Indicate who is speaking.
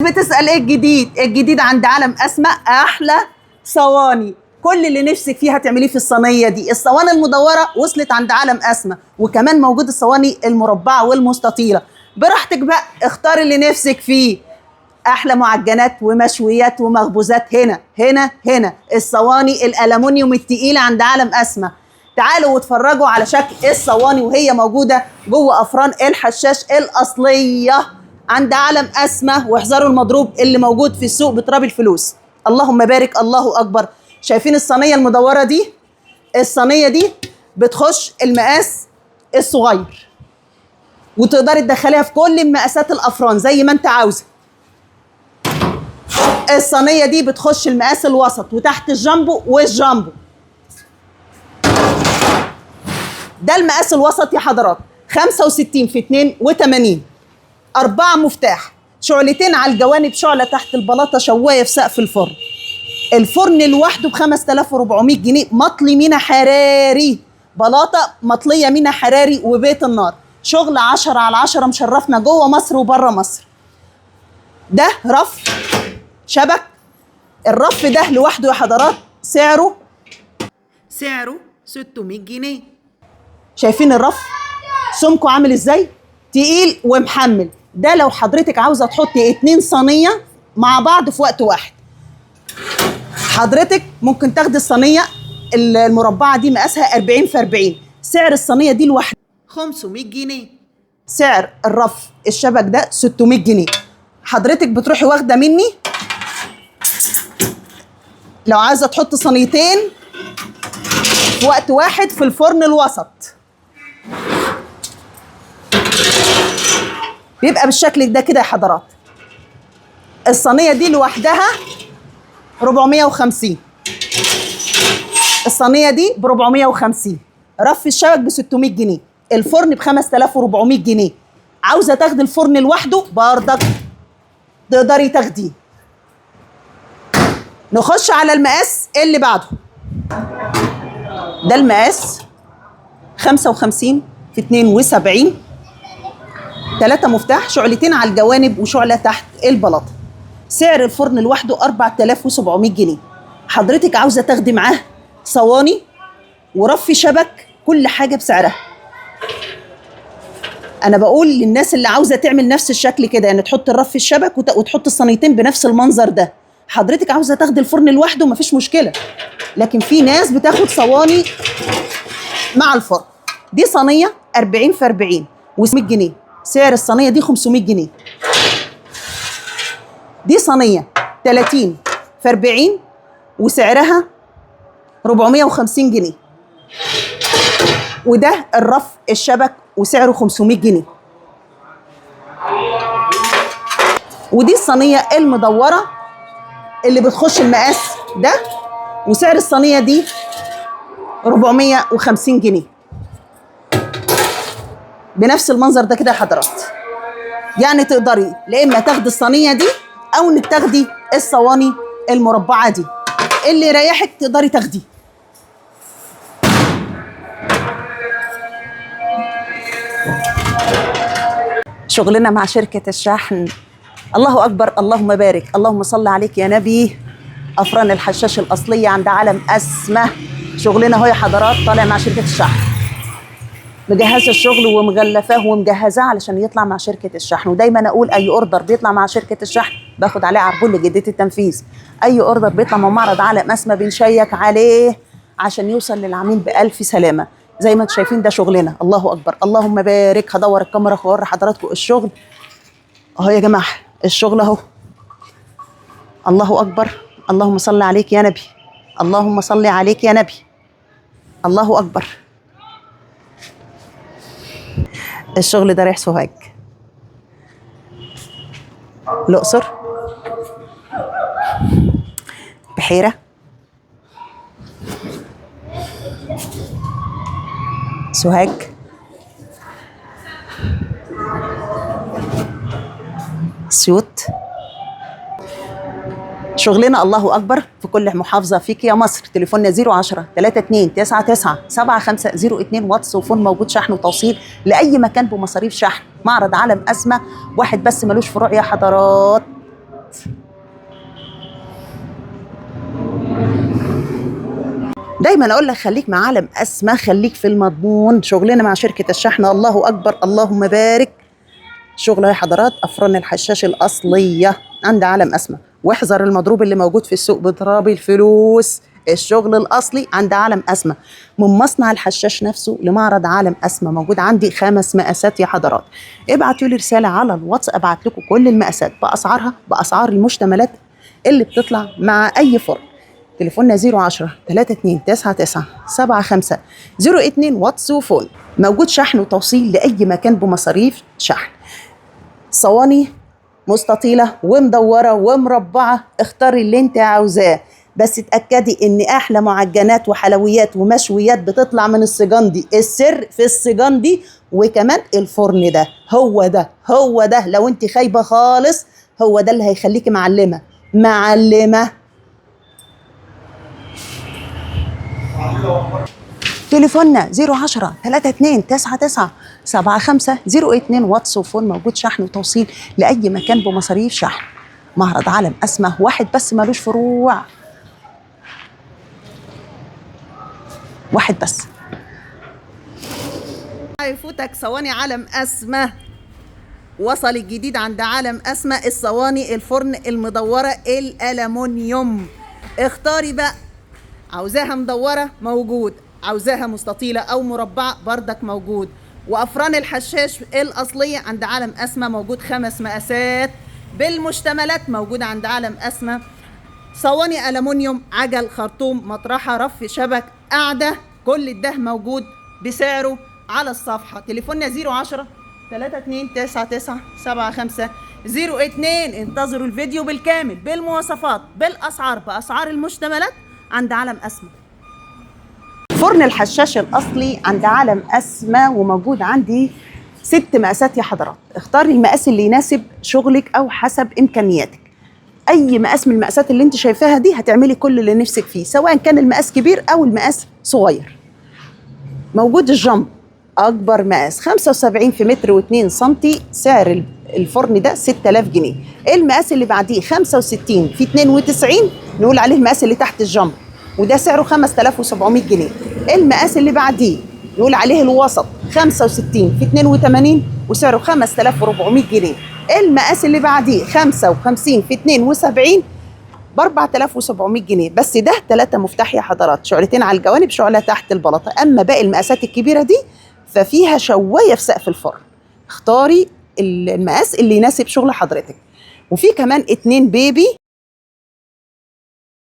Speaker 1: بتسأل ايه الجديد؟ الجديد عند عالم اسماء احلى صواني. كل اللي نفسك فيها تعمليه في الصينيه دي. الصواني المدوره وصلت عند عالم اسماء، وكمان موجود الصواني المربعه والمستطيله. براحتك بقى، اختار اللي نفسك فيه. احلى معجنات ومشويات ومخبوزات هنا الصواني الالومنيوم التقيله عند عالم اسماء. تعالوا واتفرجوا على شكل الصواني وهي موجوده جوه افران الحشاش الاصليه عند عالم اسماء، واحذروا المضروب اللي موجود في السوق بتراب الفلوس. اللهم بارك، الله اكبر. شايفين الصينيه المدوره دي؟ الصينيه دي بتخش المقاس الصغير، وتقدري تدخليها في كل المقاسات الافران زي ما انت عاوزه. الصينيه دي بتخش المقاس الوسط وتحت الجامبو والجامبو. ده المقاس الوسط يا حضرات، 65 في 82. 4 مفتاح، شعلتين على الجوانب، شعله تحت البلاطه، شوايه في سقف الفرن. الفرن لوحده ب 5400 جنيه، مطلي مينا حراري، بلاطه مطليه مينا حراري وبيت النار. شغل 10/10 مشرفنا جوه مصر وبره مصر. ده رف شبك. الرف ده لوحده يا حضرات سعره 600 جنيه. شايفين الرف سمكه عامل ازاي؟ تقيل ومحمل. ده لو حضرتك عاوزه تحطي 2 صينيه مع بعض في وقت واحد، حضرتك ممكن تاخدي الصينيه المربعه دي مقاسها 40 في 40. سعر الصينيه دي لوحدها 500 جنيه. سعر الرف الشبك ده 600 جنيه. حضرتك بتروحي واخده مني، لو عايزه تحط صينيتين في وقت واحد في الفرن الوسط، بيبقى بالشكل ده كده يا حضرات. الصينيه دي لوحدها 450. الصينيه دي ب 450. رف الشبك ب 600 جنيه. الفرن ب 5400 جنيه. عاوزه تاخدي الفرن لوحده بردك تقدري تاخديه. نخش على المقاس اللي بعده. ده المقاس 55 في 72. 3 مفتاح، شعلتين على الجوانب وشعله تحت البلاطه. سعر الفرن لوحده 4700 جنيه. حضرتك عاوزه تاخدي معاه صواني ورف شبك، كل حاجه بسعرها. انا بقول للناس اللي عاوزه تعمل نفس الشكل كده، يعني تحط الرف الشبك وتحط الصينيتين بنفس المنظر ده. حضرتك عاوزه تاخدي الفرن لوحده مفيش مشكله، لكن في ناس بتاخد صواني مع الفرن. دي صينيه 40 في 40 و100 جنيه. سعر الصينيه دي 500 جنيه. دي صينيه 30 في 40 وسعرها 450 جنيه. وده الرف الشبك وسعره 500 جنيه. ودي الصينيه المدوره اللي بتخش المقاس ده، وسعر الصينيه دي 450 جنيه بنفس المنظر ده كده يا حضرات. يعني تقدري لا اما تاخدي الصينيه دي او انك تاخدي الصواني المربعه دي، اللي يريحك تقدري تاخديه. شغلنا مع شركه الشحن. الله اكبر، اللهم بارك، اللهم صل عليك يا نبي. افران الحشاش الاصليه عند عالم اسماء. شغلنا اهو يا حضرات طالع مع شركه الشحن. مجهزه الشغل ومغلفاه ومجهزاه علشان يطلع مع شركه الشحن. ودايما اقول اي اوردر بيطلع مع شركه الشحن باخد عليه عربون لجديه التنفيذ. اي اوردر بيطلع من معرض عالم اسماء بنشيك عليه عشان يوصل للعميل بالف سلامه. زي ما انتم شايفين ده شغلنا. الله اكبر، اللهم بارك. هدور الكاميرا واوري حضراتكم الشغل اهو يا جماعه. الشغل اهو. الله اكبر، اللهم صل عليك يا نبي، اللهم صل عليك يا نبي. الله اكبر. الشغل ده رايح سوهاج، الأقصر، بحيرة، سوهاج، سيوط. شغلنا الله أكبر في كل محافظة فيك يا مصر. تليفوننا 010 32 99 7502. واتس وفون موجود، شحن وتوصيل لأي مكان بمصاريف شحن. معرض عالم أسماء واحد بس ملوش فروع يا حضرات. دايما اقول لك خليك مع عالم اسماء، خليك في المضمون. شغلنا مع شركه الشحن الله اكبر اللهم بارك. شغل يا حضرات افران الحشاش الاصليه عند عالم اسماء، واحذر المضروب اللي موجود في السوق بتراب الفلوس. الشغل الاصلي عند عالم اسماء، من مصنع الحشاش نفسه لمعرض عالم اسماء. موجود عندي 5 مقاسات يا حضرات. ابعتوا لي رساله على الواتس ابعت لكم كل المقاسات باسعارها، باسعار المشتملات اللي بتطلع مع اي فرن. تليفوننا 010 3299 7502 واتس وفون. موجود شحن وتوصيل لاي مكان بمصاريف شحن. صواني مستطيله ومدوره ومربعه، اختاري اللي انت عاوزاه، بس اتاكدي ان احلى معجنات وحلويات ومشويات بتطلع من السجان دي. السر في السجان دي، وكمان الفرن ده هو ده لو انت خايبه خالص هو ده اللي هيخليكي معلمه. تليفوننا 010 3299 7502 واتس وفون. موجود شحن وتوصيل لأي مكان بمصاريف شحن. معرض عالم أسماء واحد بس مالوش فروع، واحد بس. يفوتك صواني عالم أسماء. وصل الجديد عند عالم أسماء، الصواني الفرن المدورة الألمونيوم. اختاري بقى، عاوزاها مدورة موجود، عاوزاها مستطيلة أو مربعة بردك موجود. وأفران الحشاش الأصلية عند عالم أسماء موجود 5 مقاسات بالمشتملات موجودة عند عالم أسماء. صواني ألمونيوم، عجل، خرطوم، مطرحة، رف، شبك، قاعدة، كل ده موجود بسعره على الصفحة. تليفوننا 010 3299 7502. انتظروا الفيديو بالكامل بالمواصفات بالأسعار بأسعار المشتملات عند عالم أسماء. فرن الحشاش الأصلي عند عالم أسماء، وموجود عندي 6 مقاسات يا حضرات. اختاري المقاس اللي يناسب شغلك أو حسب إمكانياتك. أي مقاس من المقاسات اللي انت شايفاها دي هتعملي كل اللي نفسك فيه، سواء كان المقاس كبير أو المقاس صغير. موجود الجامب أكبر مقاس 75 في متر و2 سنتي، سعر الفرن ده 6000 جنيه. المقاس اللي بعديه 65 في 92 نقول عليه المقاس اللي تحت الجامب، وده سعره 5700 جنيه. المقاس اللي بعديه نقول عليه الوسط 65 في 82 وسعره 5400 جنيه. المقاس اللي بعديه 55 في 72 ب 4700 جنيه. بس ده 3 مفتاح يا حضرات، شعلتين على الجوانب، شعلة تحت البلاطة. اما باقي المقاسات الكبيرة دي ففيها شواية في سقف الفرن. اختاري المقاس اللي يناسب شغل حضرتك. وفي كمان 2 بيبي